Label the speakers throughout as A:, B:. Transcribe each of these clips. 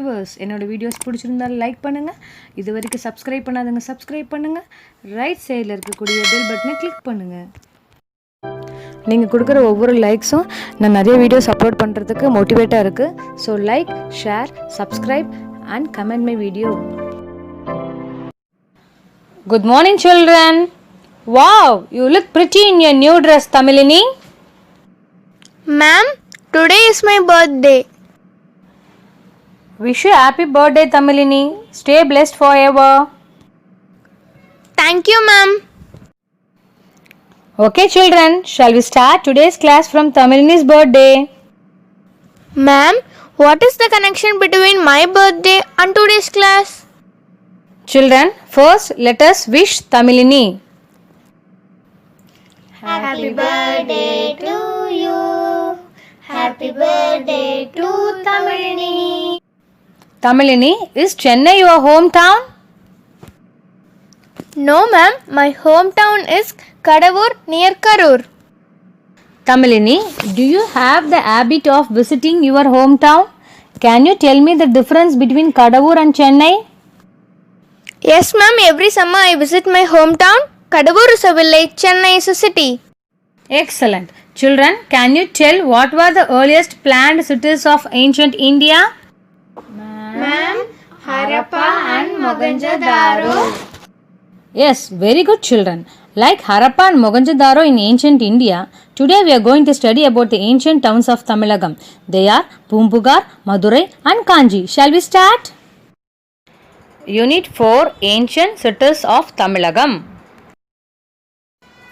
A: Viewers, என்னோட videos பிடிச்சிருந்தால் like பண்ணுங்கள். இது வரைக்கும் சப்ஸ்கிரைப் பண்ணாதவங்க சப்ஸ்கிரைப் பண்ணுங்கள். ரைட் சைடில் இருக்கக்கூடிய பெல் பட்டனை கிளிக் பண்ணுங்கள். நீங்கள் கொடுக்குற ஒவ்வொரு லைக்ஸும் நான் நிறைய வீடியோஸ் அப்லோட் பண்ணுறதுக்கு மோட்டிவேட்டாக இருக்குது. So like, share, subscribe and comment my video. Good morning children. Wow, you look pretty in your new dress, Tamilini.
B: Ma'am, today is my birthday.
A: Wish you happy birthday, Tamilini. Stay blessed forever.
B: Thank you, ma'am.
A: Okay children, shall we start today's class from Tamilini's birthday?
B: Ma'am, what is the connection between my birthday and today's class?
A: Children, first let us wish Tamilini.
B: Happy birthday to you. Happy birthday to Tamilini.
A: Tamilini, is Chennai your hometown?
B: No, ma'am. My hometown is Kadavur near Karur.
A: Tamilini, do you have the habit of visiting your hometown? Can you tell me the difference between Kadavur and Chennai?
B: Yes, ma'am. Every summer I visit my hometown. Kadavur is a village, Chennai is a city.
A: Excellent. Children, can you tell what were the earliest planned cities of ancient India?
B: Ma'am, Harappa and Mohenjo-daro.
A: Yes, very good children. Like Harappa and Mohenjo-daro in ancient India, today we are going to study about the ancient towns of Tamilagam. They are Pumbugar, Madurai and Kanji. Shall we start? Unit 4, Ancient Cities of Tamilagam.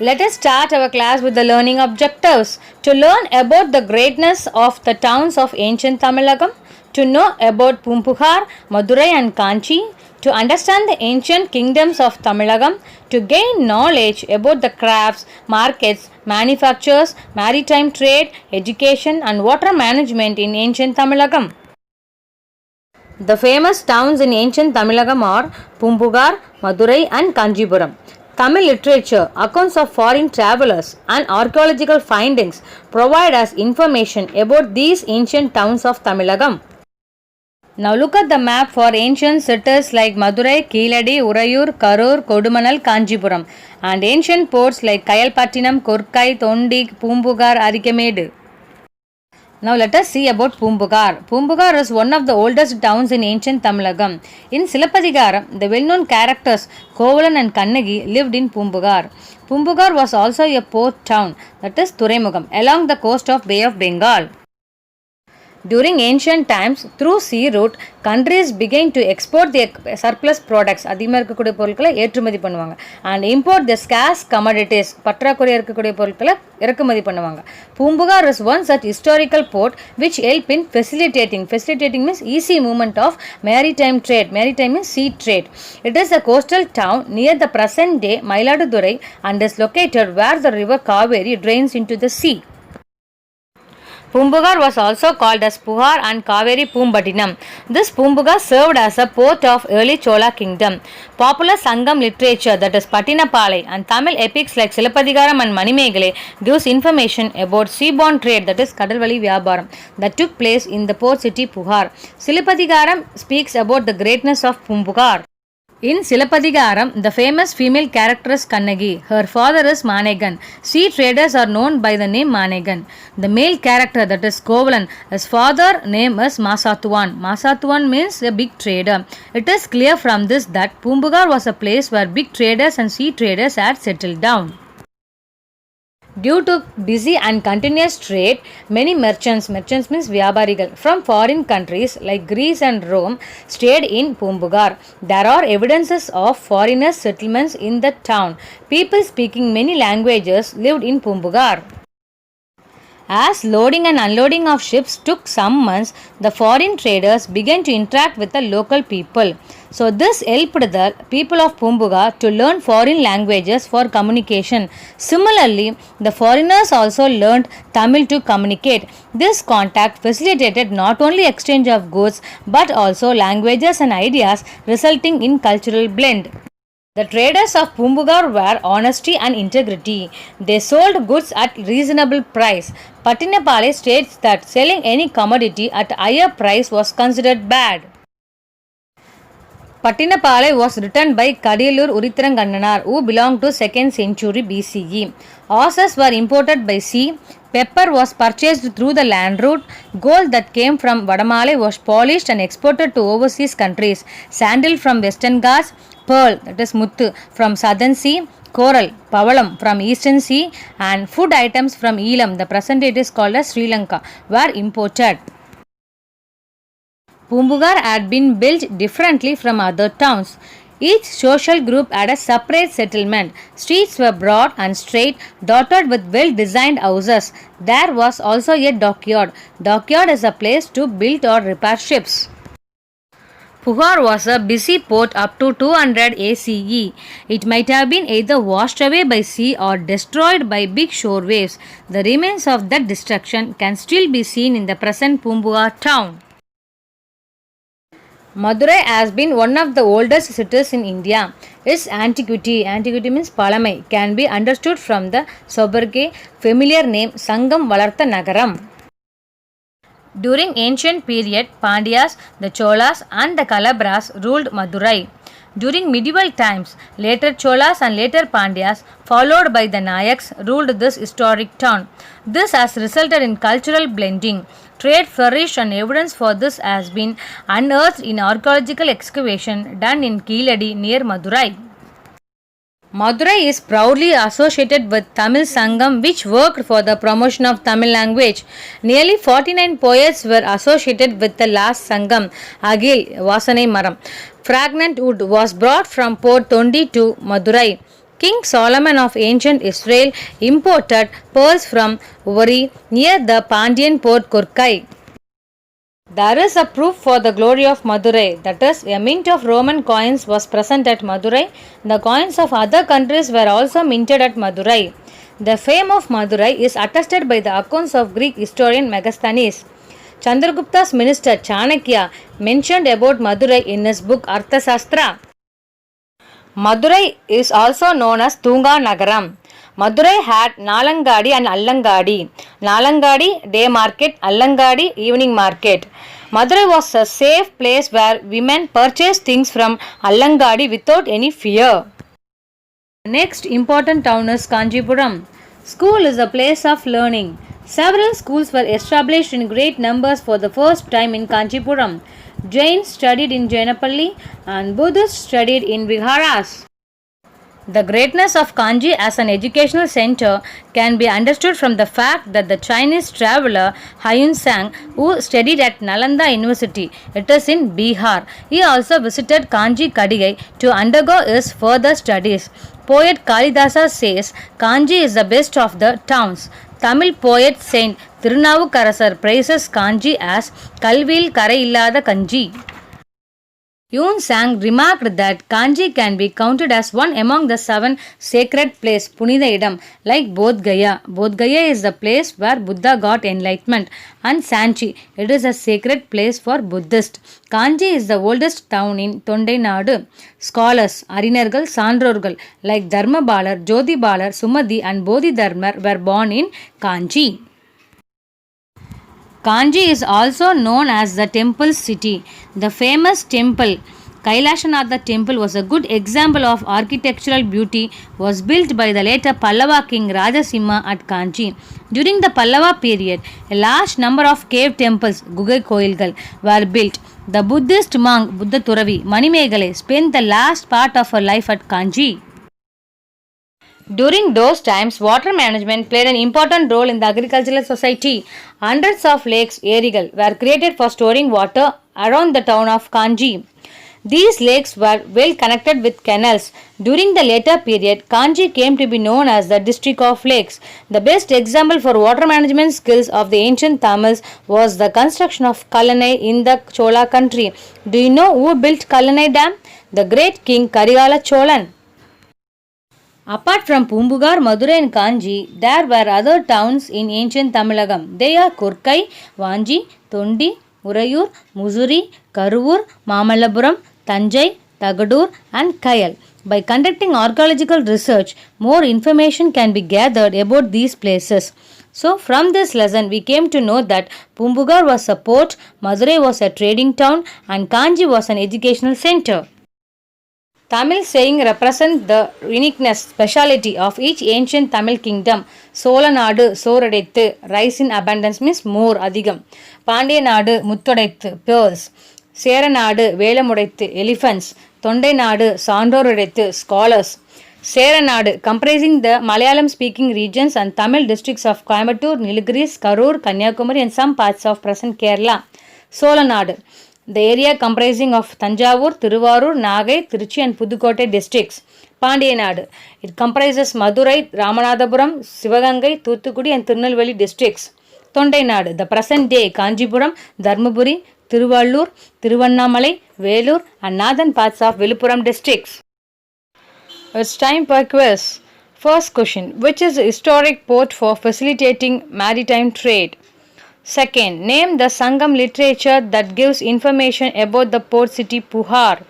A: Let us start our class with the learning objectives. To learn about the greatness of the towns of ancient Tamilagam, to know about Pumbugar, Madurai and Kanchi, to understand the ancient kingdoms of Tamilagam, to gain knowledge about the crafts, markets, manufactures, maritime trade, education and water management in ancient Tamilagam. The famous towns in ancient Tamilagam are Pumbugar, Madurai and Kanjipuram. Tamil literature, accounts of foreign travelers and archaeological findings provide us information about these ancient towns of Tamilagam. Now look at the map for ancient cities like Madurai, Keeladi, Urayur, Karur, Kodumanal, Kanjipuram and ancient ports like Kayalpattinam, Korkai, Tondi, Pumbugar, Arikamedu. Now let us see about Pumbugar. Pumbugar is one of the oldest towns in ancient Tamilagam. In Silapadigaram, the well-known characters Kovalan and Kannagi lived in Pumbugar. Pumbugar was also a port town, that is Thuraimugam, along the coast of Bay of Bengal. During ancient times, through sea route, countries began to export their surplus products, அதிகமாக இருக்கக்கூடிய பொருட்களை ஏற்றுமதி பண்ணுவாங்க, and import the scarce commodities, பற்றாக்குறை இருக்கக்கூடிய பொருட்களை இறக்குமதி பண்ணுவாங்க. Pumbugar is one such historical port which help in facilitating means easy movement of maritime trade. Maritime means sea trade. It is a coastal town near the present day Mayiladuthurai and is located where the river Kaveri drains into the sea. Pumbugar was also called as Puhar and Kaveri Pumbattinam. This Pumbugar served as a port of early Chola kingdom. Popular Sangam literature, that is Pattinapalai, and Tamil epics like Silapadigaram and Manimegale gives information about seaborne trade, that is Kadalvali Vyaparam, that took place in the port city Puhar. Silapadigaram speaks about the greatness of Pumbugar. In Silapadigaram, the famous female character is Kannagi. Her father is Manegan. Sea traders are known by the name Manegan. The male character, that is Kovalan, his father name is Masathuvan. Masathuvan means a big trader. It is clear from this that Pumbugar was a place where big traders and sea traders had settled down. Due to busy and continuous trade, many merchants means Vyabarigal, from foreign countries like Greece and Rome stayed in Pumbugar. There are evidences of foreigners' settlements in the town. People speaking many languages lived in Pumbugar. As loading and unloading of ships took some months, the foreign traders began to interact with the local people. So this helped the people of Pumbugar to learn foreign languages for communication. Similarly, the foreigners also learned Tamil to communicate. This contact facilitated not only exchange of goods but also languages and ideas, resulting in cultural blend. The traders of Pumbugar were honesty and integrity. They sold goods at reasonable price. Pattinapalai states that selling any commodity at higher price was considered bad. Pattinapalai was written by Kadiyalur Urithirangannanar, who belonged to 2nd century BCE. Horses were imported by sea. Pepper was purchased through the land route. Gold that came from Vadamalai was polished and exported to overseas countries. Sandal from Western Ghats, pearl, that is muttu, from Southern Sea, coral, pavalam from Eastern Sea, and food items from Elam, the present it is called as Sri Lanka, were imported. Pumbugar had been built differently from other towns. Each social group had a separate settlement. Streets were broad and straight, dotted with well-designed houses. There was also a dockyard. Dockyard is a place to build or repair ships. Puhar was a busy port up to 200 ACE. It might have been either washed away by sea or destroyed by big shore waves. The remains of that destruction can still be seen in the present Pumbugar town. Madurai has been one of the oldest cities in India. Its antiquity means Palamai, can be understood from the sobriquet familiar name Sangam Valartha Nagaram. During ancient period, Pandyas, the Cholas and the Kalabras ruled Madurai. During medieval times, later Cholas and later Pandyas, followed by the Nayaks, ruled this historic town. This has resulted in cultural blending. Trade flourished and evidence for this has been unearthed in archaeological excavation done in Keeladi near Madurai. Madurai is proudly associated with Tamil Sangam, which worked for the promotion of Tamil language. Nearly 49 poets were associated with the last Sangam, Agil Vasanai Maram. Fragrant wood was brought from Port Tondi to Madurai. King Solomon of ancient Israel imported pearls from Uri near the Pandyan port Kurkai. There is a proof for the glory of Madurai, that is, a mint of Roman coins was present at Madurai. The coins of other countries were also minted at Madurai. The fame of Madurai is attested by the accounts of Greek historian Megasthenes. Chandragupta's minister Chanakya mentioned about Madurai in his book Arthasastra. Madurai is also known as Tunga Nagaram. Madurai had Nalangadi and Allangadi. Nalangadi, day market, Allangadi, evening market. Madurai was a safe place where women purchased things from Allangadi without any fear. Next important town is Kanchipuram. School is a place of learning. Several schools were established in great numbers for the first time in Kanchipuram. Jains studied in Jainapalli and Buddhists studied in Viharas. The greatness of Kanchi as an educational center can be understood from the fact that the Chinese traveler Huan Sang, who studied at Nalanda University, it is in Bihar, he also visited Kanchi Kadigai to undergo his further studies. Poet Kalidasa says Kanchi is the best of the towns. Tamil poet Saint Thirunavukarasar praises Kanchi as Kalvil Karai Illada Kanchi. Huan Sang remarked that Kanchi can be counted as one among the 7 sacred places, Punitha Idam, like Bodh Gaya. Bodh Gaya is the place where Buddha got enlightenment, and Sanchi, it is a sacred place for Buddhists. Kanchi is the oldest town in Tondai Nadu. Scholars, Arinargal, Sandrorgal like Dharmabalar, Jyotibalar, Sumadhi and Bodhidharmar were born in Kanchi. Kanchi is also known as the temple city. The famous temple, Kailashanatha temple, was a good example of architectural beauty. Was built by the later Pallava king Rajasimha at Kanchi. During the Pallava period, a large number of cave temples, Gugai Koilgal, were built. The Buddhist monk Buddha Turavi Manimegale spent the last part of her life at Kanchi. During those times, water management played an important role in the agricultural society. Hundreds of lakes, erigal, were created for storing water around the town of Kanchi. These lakes were well connected with canals. During the later period, Kanchi came to be known as the district of lakes. The best example for water management skills of the ancient Tamils was the construction of Kallanai in the Chola country. Do you know who built Kallanai Dam? The great king Karigala Cholan. Apart from Pumbugar, Madurai and Kanchi, there were other towns in ancient Tamilagam. They are Kurkai, Vanji, Tondi, Urayur, Musuri, Karuvur, Mamallapuram, Tanjai, Tagadur and Kayal. By conducting archaeological research, more information can be gathered about these places. So from this lesson, we came to know that Pumbugar was a port, Madurai was a trading town and Kanchi was an educational center. Tamil saying represent the uniqueness, speciality of each ancient Tamil kingdom. Solanadu, Soradethu, rice in abundance means more, Adigam. Pandiyanadu, Muttodethu, pearls. Seranadu, Velamudaithu, elephants. Tondainadu, Sandoradethu, scholars. Seranadu, comprising the Malayalam speaking regions and Tamil districts of Coimbatore, Nilgiris, Karur, Kanyakumari and some parts of present Kerala. Solanadu, the area comprising of Tanjavur, Tiruvarur, Nagai, Tiruchi and Pudukkottai districts. Pandiyanadu, it comprises Madurai, Ramanathapuram, Sivagangai, Thoothukudi and Tirunelveli districts. Tondainadu, the present day Kanjipuram, Dharmaburi, Tiruvallur, Tiruvannamalai, Velur and northern parts of Viluppuram districts. It's time for quiz. First question, which is a historic port for facilitating maritime trade? Second, name the Sangam literature that gives information about the port city Puhar.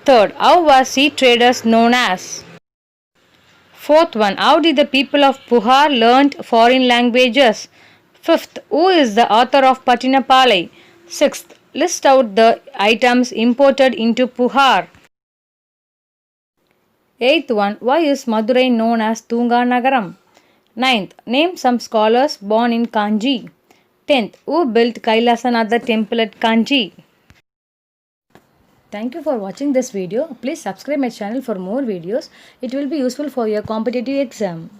A: Third, how were sea traders known as? Fourth one, how did the people of Puhar learnt foreign languages? Fifth, who is the author of Pattinapalai? Sixth, list out the items imported into Puhar. Eighth one, why is Madurai known as Tunga Nagaram? Ninth, name some scholars born in Kanji. 10th, who built Kailasanatha temple at Kanji? Thank you for watching this video. Please subscribe my channel for more videos. It will be useful for your competitive exam.